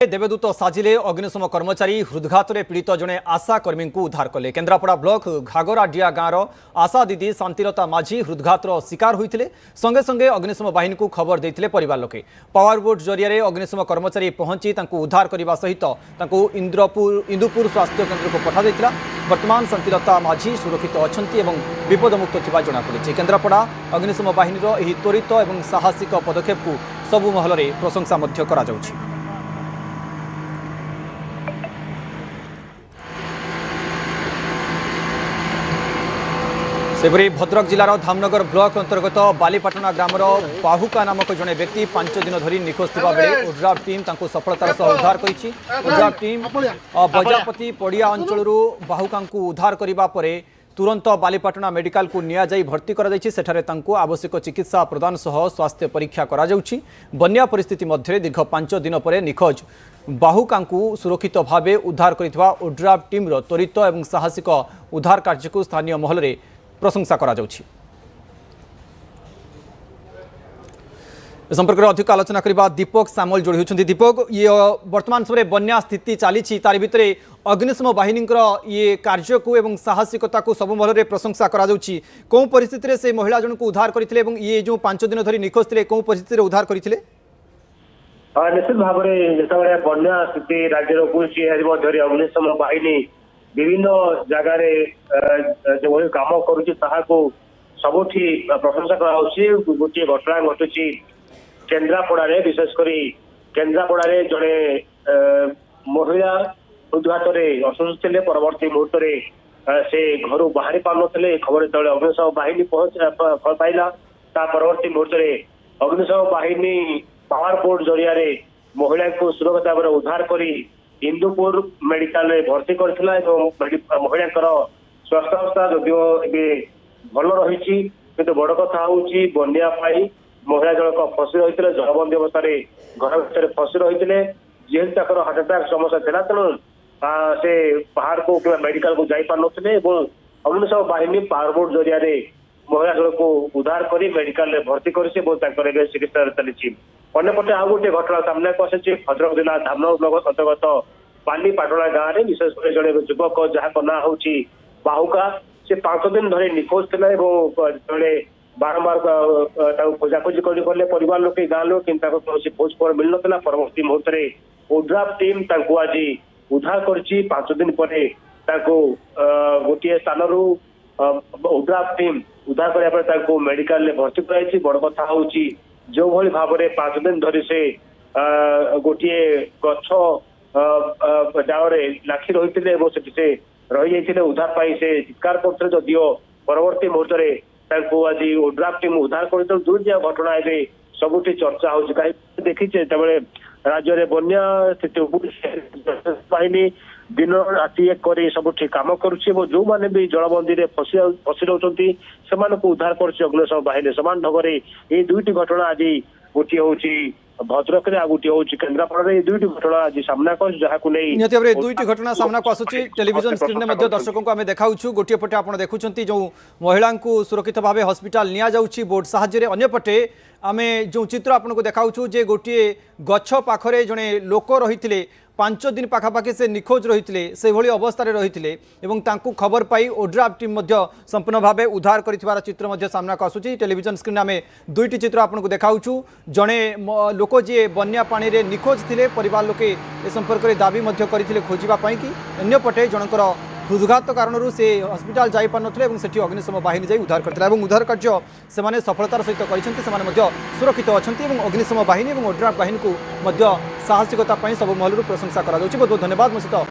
देवदूत साजिले अग्निशम कर्मचारी हृदघात पीड़ित जड़े आशा कर्मी को उद्धार कले। केन्द्रापड़ा ब्लॉक घागराडिया गाँव आशा दीदी शांतिलता माझी हृदघात शिकार होते संगे संगे अग्निशम बाहिनी को खबर देते परिवार लोके। पावर बोट जरिए अग्निशम कर्मचारी पहुंची उद्धार करने सहित इंदुपुर स्वास्थ्य केन्द्र को पठा देता। वर्तमान शांतिलता माझी सुरक्षित अच्छा विपदमुक्त जमापड़ी। केन्द्रापड़ा अग्निशम बाहिनी त्वरित और साहसिक पदक्षेप को सबु महल में प्रशंसा करा जाउछि। सेपरी भद्रक जिलार धामनगर ब्लॉक अंतर्गत बालीपाटना ग्रामर बाहुका नामक जड़े व्यक्ति 5 दिन धरी निखोज थिबा बेले उड्राफ टीम तांको सफलतार सह उद्धार करिछि। उड्राफ टीम बजापति पड़िया अंचलरू बाहुका उद्धार करबा परे तुरंत बालीपाटना मेडिकल को निया जाई भर्ती करा जायछि। सेठारे तांको आवश्यक चिकित्सा प्रदान सह स्वास्थ्य परीक्षा करा जाउछि। बन्या परिस्थिति मध्य दीर्घ 5 दिन पर निखोज बाहुका सुरक्षित भावे उद्धार करितबा उड्राफ टीम रो त्वरित और साहसिक उद्धार कार्य को स्थानीय महल में प्रशंसा करा जाउछि। संपर्क में अधिक आलोचना करबा दीपक सामल जोड़ी होछन्ती। दीपक, ये वर्तमान समय बन्या स्थिति चली तार भितर अग्निशम बाहिनी ये कार्य को एवं साहसिकता को सब महल में प्रशंसा करा जाउछि। कौ परिस्थिति से महिला जन को उद्धार करथिले एवं ये जो 5 दिन धरी निखोज थिले कौ परिस्थिति उद्धार करथिले? निश्चित भाव में जिते बन्या स्थिति राज्य को अग्निशम बाहिनी विभिन्न जगार जो कम करुँ सबुठी प्रशंसा गोटे घटना घटुची केन्द्रापड़ा विशेषकर केन्द्रापड़ा जड़े महिला हृदघात असुस्थ थे। परवर्त मुहूर्त से घर बाहरी पार नुले खबर जो अग्निशम बाहिनी पाइला परवर्त मुहूर्त अग्निशम बाहिनी पावर बोट जरिया महिला को सुरक्षित भाव उद्धार करी इंदुपुर मेडिकल रे भर्ती करथिला एवं महिला स्वास्थ्य अवस्था जदिव भल रही किंतु बड़ कथा होची बन्या पाई महिला जनक फसी रही जलबंदी अवस्था घर भर फसी रही जेहेतु हार्ट अटैक समस्या था तेणु से बाहर को मेडिकल को जाई पार नथिले अग्निशम बाहिनी पावर बोट जरिया महिला जनक को उद्धार कर मेडिकल रे भर्ती कर चिकित्सा चली। अन्यपटे आउ गोटे घटना सामना को आसी भद्रक जिला धामनगर ब्लॉक अंतर्गत बालीपाटना गाँव में विशेषकर जड़े युवक जहाँ ना हूँ बाहुका से 5 दिन धरी निखोज थे जड़े बारंबार खोजाखोजी कले परिवार लोग गाँव लोग कि कौन खोज खबर मिल ना। परवर्त मुहूर्त उड्राफ टीम आज उद्धार कर 5 दिन पर गोटे स्थान उड्राफ टीम उद्धार करने मेडिकल भर्ती कराई। बड़ कथा हूँ जो भली भाव में 5 दिन धरी से गोटे गछ डाले लाखी रही से रही जाते उद्धार पाई से चित्कार करते जदिव परवर्त मुहूर्त आज उड्राफ टीम उद्धार कर दुईट घटना ए सबुठी चर्चा हो देखीचे राज्य में बन्या स्थिति बाहिनी दिन राति एक सबुठी कम करुच्ची जो मैंने भी जलबंदी फसी रही से उद्धार कर अग्निशम बाहिनी समान ढंग ये दुईट घटना आज गोटे हूँ भद्रक गोटे हूँ केन्द्रापड़ा ये दुईट घटना आज सामना कर दुईट घटना सामना को आसूची। टेलीविजन स्क्रीन में दर्शकों को आम देखा गोटे पटे आप देखुं जो महिला को सुरक्षित भाव हस्पिटाल नि जाऊँगी बोट साहाय्य। अंपटे आम जो चित्र आपको देखा जे गोटे गछ पाखरे जड़े लोक रही 5 दिन पाखापाखि से निखोज रही से भली अवस्था रही तांकू खबर पाई ओड्राफ टीम संपूर्ण भाव उद्धार कर चित्र सामना को आसूची। टेलीविजन स्क्रीन में दुईटी चित्र आपको देखा जड़े लोक जी बन्या पानी रे निखोज थे परिवार लोके ए संपर्क में दाबी करते खोजापी कि अन्यपटे जनकर हृदघात कारण से हस्पिटाल जाई पार नथिले सेठी अग्निशम बाहिनी जाई उद्धार करथिला उद्धार कार्य से सफलतार सहित कर सुरक्षित अच्छा अग्निशम बाहिनी और ओड्राफ बाहिनी को साहसिकता सब महल प्रशंसा करा। बहुत बहुत धन्यवाद।